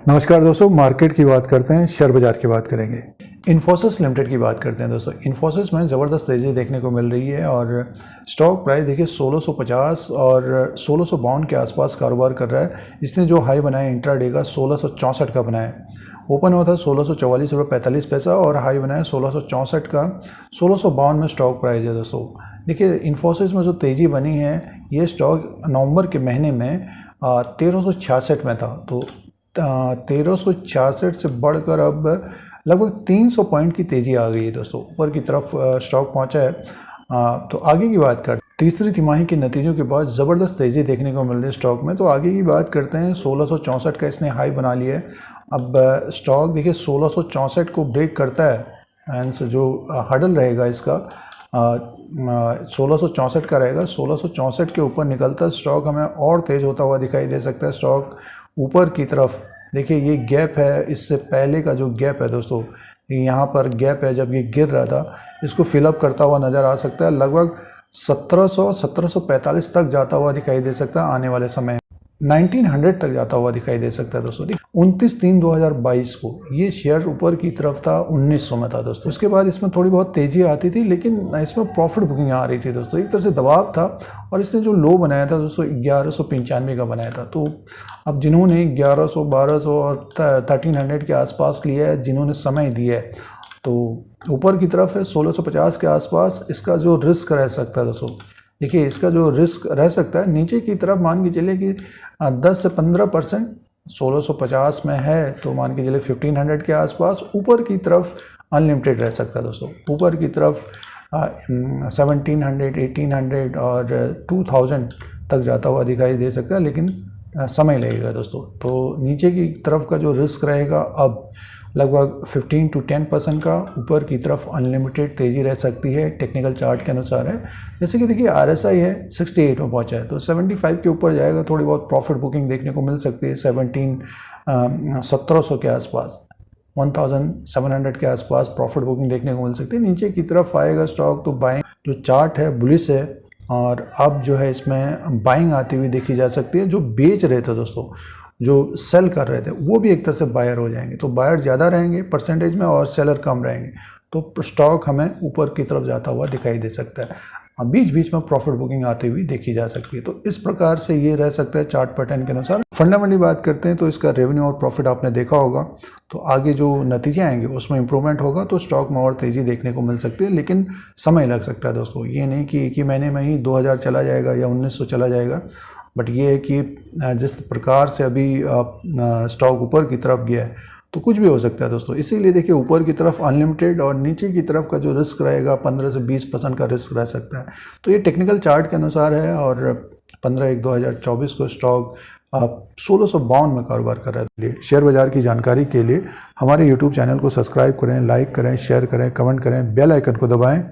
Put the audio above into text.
नमस्कार दोस्तों, मार्केट की बात करते हैं, शेयर बाजार की बात करेंगे। इन्फोसिस लिमिटेड की बात करते हैं दोस्तों। इन्फोसिस में ज़बरदस्त तेज़ी देखने को मिल रही है और स्टॉक प्राइस देखिए 1650 और 1652 के आसपास कारोबार कर रहा है। इसने जो हाई बनाया इंट्राडे का 1664 का बनाया है। ओपन हुआ था 1644.45 और हाई बनाया 1664 का। 1652 में स्टॉक प्राइस है दोस्तों। देखिए इन्फोसिस में जो तेज़ी बनी है, ये स्टॉक नवंबर के महीने में 1366 में था, तो 1366 से बढ़कर अब लगभग 300 पॉइंट की तेज़ी आ गई है दोस्तों। ऊपर की तरफ स्टॉक पहुंचा है। तो आगे की बात करते हैं। तीसरी तिमाही के नतीजों के बाद ज़बरदस्त तेज़ी देखने को मिल रही है स्टॉक में। तो आगे की बात करते हैं। 1664 का इसने हाई बना लिया है। अब स्टॉक देखिए 1664 को ब्रेक करता है, एंड जो हडल रहेगा इसका 1664 का रहेगा। 1664 के ऊपर निकलता स्टॉक हमें और तेज़ होता हुआ दिखाई दे सकता है। स्टॉक ऊपर की तरफ देखिए, ये गैप है, इससे पहले का जो गैप है दोस्तों, यहाँ पर गैप है जब ये गिर रहा था, इसको फिलअप करता हुआ नज़र आ सकता है। लगभग 1745 तक जाता हुआ दिखाई दे सकता है आने वाले समय। 1900 तक जाता हुआ दिखाई दे सकता है दोस्तों। 29/3/2022 को ये शेयर ऊपर की तरफ था, 1900 में था दोस्तों। उसके बाद इसमें थोड़ी बहुत तेज़ी आती थी, लेकिन इसमें प्रॉफिट बुकिंग आ रही थी दोस्तों। एक तरह से दबाव था और इसने जो लो बनाया था दोस्तों 1195 का बनाया था। तो अब जिन्होंने 1100, 1200 और 1300 के आसपास लिया है, जिन्होंने समय दिया है, तो ऊपर की तरफ है 1650 के आसपास इसका जो रिस्क रह सकता है दोस्तों। देखिए इसका जो रिस्क रह सकता है, नीचे की तरफ मान के चलिए कि 10 से 15%। 1650 में है तो मान के चलिए 1500 के आसपास। ऊपर की तरफ अनलिमिटेड रह सकता है दोस्तों। ऊपर की तरफ 1700, 1800 और 2000 तक जाता हुआ दिखाई दे सकता है, लेकिन समय लगेगा दोस्तों। तो नीचे की तरफ का जो रिस्क रहेगा अब लगभग 15 to 10% का। ऊपर की तरफ अनलिमिटेड तेज़ी रह सकती है, टेक्निकल चार्ट के अनुसार है। जैसे कि देखिए RSI है 68 में पहुंचा है, तो 75 के ऊपर जाएगा, थोड़ी बहुत प्रॉफिट बुकिंग देखने को मिल सकती है। 1700 के आसपास, 1700 के आसपास प्रॉफिट बुकिंग देखने को मिल सकती है। नीचे की तरफ आएगा स्टॉक तो बाइंग जो चार्ट है बुलिश है, और अब जो है इसमें बाइंग आती हुई देखी जा सकती है। जो बेच रहे थे दोस्तों, जो सेल कर रहे थे, वो भी एक तरह से बायर हो जाएंगे। तो बायर ज़्यादा रहेंगे परसेंटेज में और सेलर कम रहेंगे, तो स्टॉक हमें ऊपर की तरफ जाता हुआ दिखाई दे सकता है। बीच बीच में प्रॉफिट बुकिंग आती हुई देखी जा सकती है। तो इस प्रकार से ये रह सकता है चार्ट पैटर्न के अनुसार। फंडामेंटली बात करते हैं तो इसका रेवेन्यू और प्रॉफिट आपने देखा होगा, तो आगे जो नतीजे आएंगे उसमें इंप्रूवमेंट होगा, तो स्टॉक में और तेज़ी देखने को मिल सकती है, लेकिन समय लग सकता है दोस्तों। ये नहीं कि एक ही महीने में ही 2000 चला जाएगा या 1900 चला जाएगा, बट ये है कि जिस प्रकार से अभी स्टॉक ऊपर की तरफ गया है, तो कुछ भी हो सकता है दोस्तों। इसीलिए देखिए ऊपर की तरफ अनलिमिटेड और नीचे की तरफ का जो रिस्क रहेगा 15 से 20% का रिस्क रह सकता है। तो ये टेक्निकल चार्ट के अनुसार है, और 15/1/2024 को स्टॉक 1652 में कारोबार कर रहा है। शेयर बाजार की जानकारी के लिए हमारे YouTube चैनल को सब्सक्राइब करें, लाइक करें, शेयर करें, कमेंट करें, बेल आइकन को दबाएं।